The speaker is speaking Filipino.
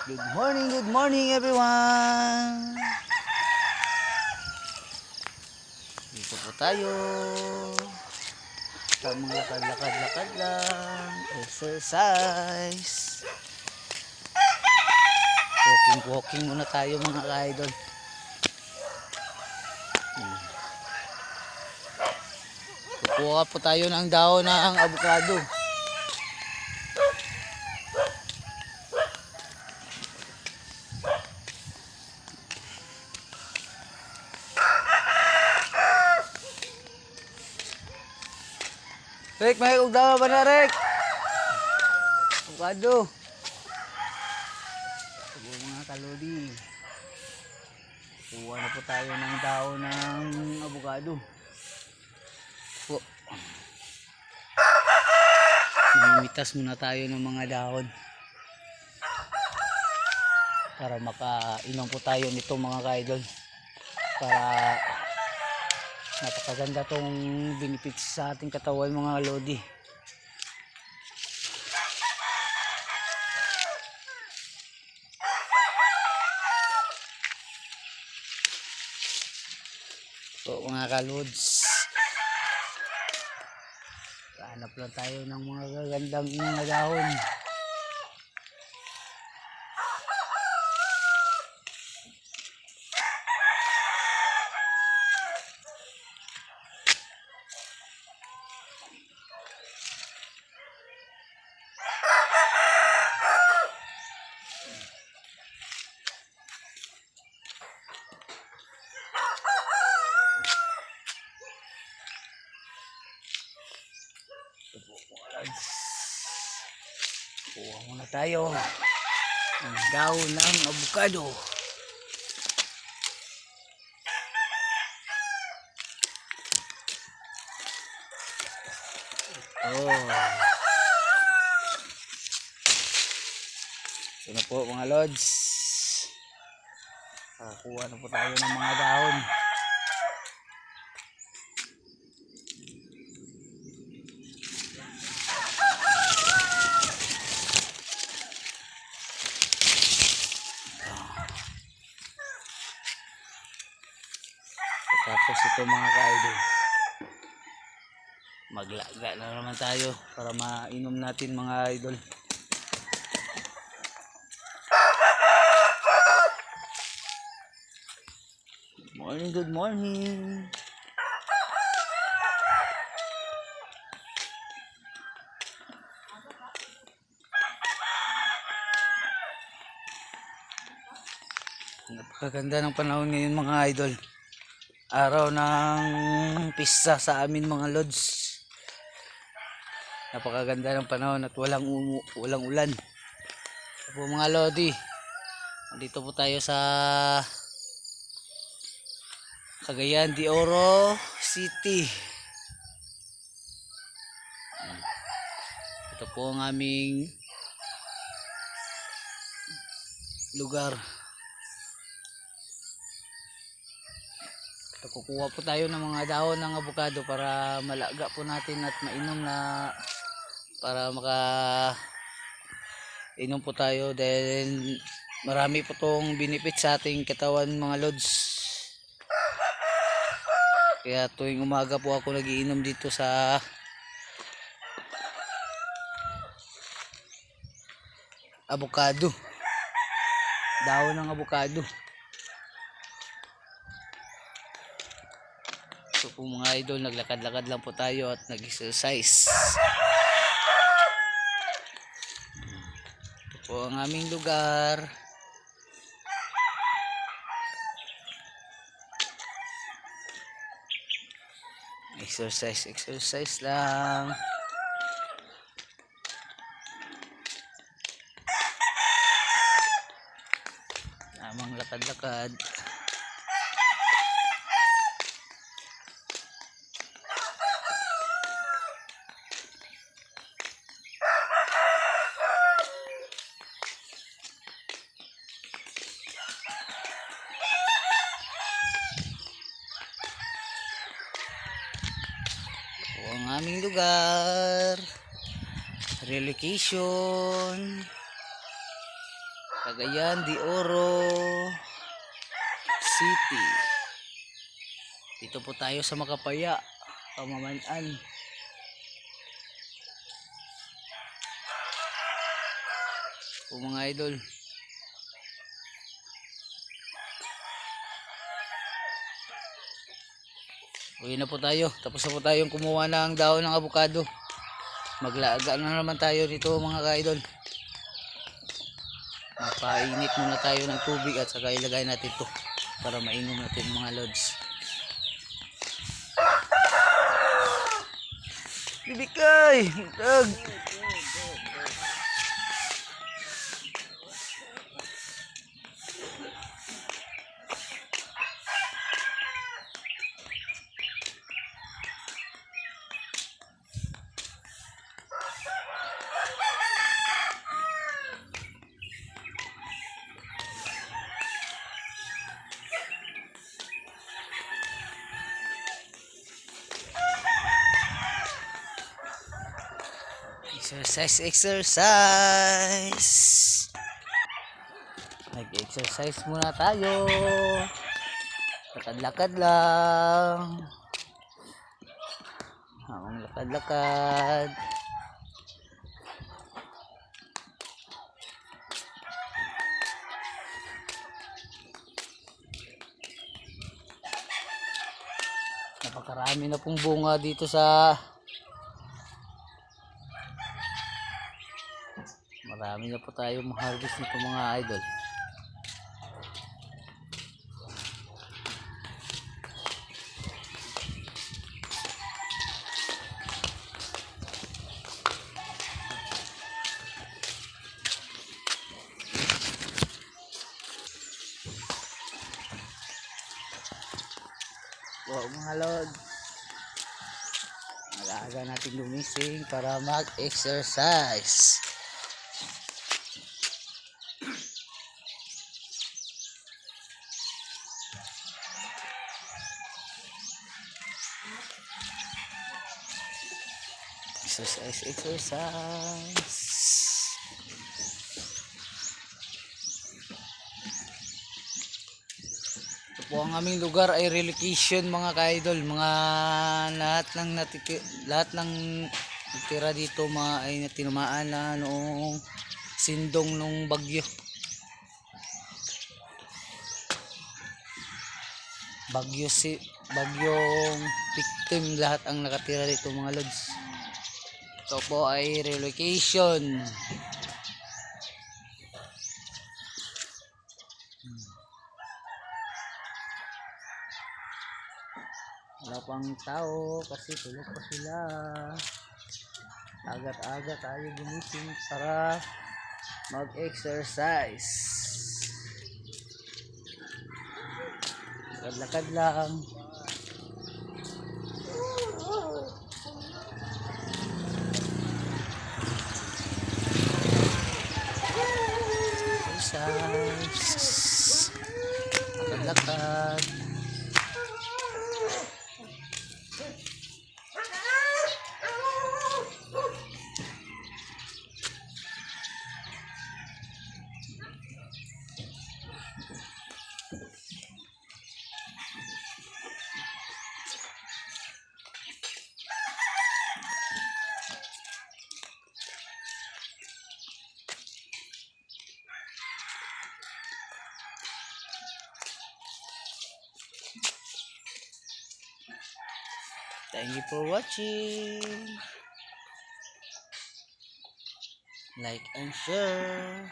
Good morning everyone. Dito po tayo. Tamang lakad-lakad lang. Exercise. Walking muna tayo mga ka-idol. Kukuha po tayo ng dahon ng avocado. Rek, may ugdawa ba na, Rek? Avocado. Ito mga kalodi. Kuha na po tayo ng dahon ng avocado. Po. Namimitas muna tayo ng mga dahon. Para makainom po tayo nito mga ka-idol. Para napakaganda tong benefits sa ating katawan mga lodi. So mga kalods, hanap lang tayo ng mga gagandang mga dahon. Kuha muna tayo ng dahon ng avocado. Ito na po mga lods. Kuha na po tayo ng mga dahon. Tapos ito mga ka-idol, maglaga na naman tayo para mainom natin mga idol. Good morning. Napakaganda ng panahon ngayon mga idol. Araw ng pista sa amin mga lods. Napakaganda ng panahon at walang ulan. Po mga lodi, dito po tayo sa Cagayan de Oro City. Ito po ang aming lugar. Kukuha po tayo ng mga dahon ng avocado para malaga po natin at mainom na, para inom po tayo dahil marami po tong benefit sa ating katawan mga lods. Kaya tuwing umaga po ako nagiinom dito sa avocado, dahon ng avocado. So po mga idol, naglakad-lakad lang po tayo at nag-exercise. Ito po ang aming lugar. Exercise lang. Tamang lakad-lakad. Ang aming lugar, relocation. Cagayan de Oro City. Dito po tayo sa Makapaya, Pamamanaan. O mga idol, uwi na po tayo. Tapos na po tayong kumuha ng dahon ng avocado. Maglaga na naman tayo dito mga ka-idol. Mapainit muna tayo ng tubig at saka ilagay natin to para mainom natin mga lods. Bibikay! Dag! Exercise. Nag-exercise muna tayo. Lakad-lakad lang. Ang lakad-lakad. Napakarami na pong bunga dito sa marami na po tayo ma-harvest nito mga idol. Wow mga lord, mag-aaga natin gumising para mag-exercise. Exercise. Ito po ang aming lugar ay relocation mga ka-idol. Mga lahat ng natira dito mga ay tinamaan na noong sindong nung bagyong victim, lahat ang nakatira dito mga lods. Ito po ay relocation. Wala pang tao kasi tulog pa sila. Agad-agad tayo gumising para mag-exercise. Lakad-lakad lang. Exercise. Lakad-lakad. Thank you for watching. Like and share.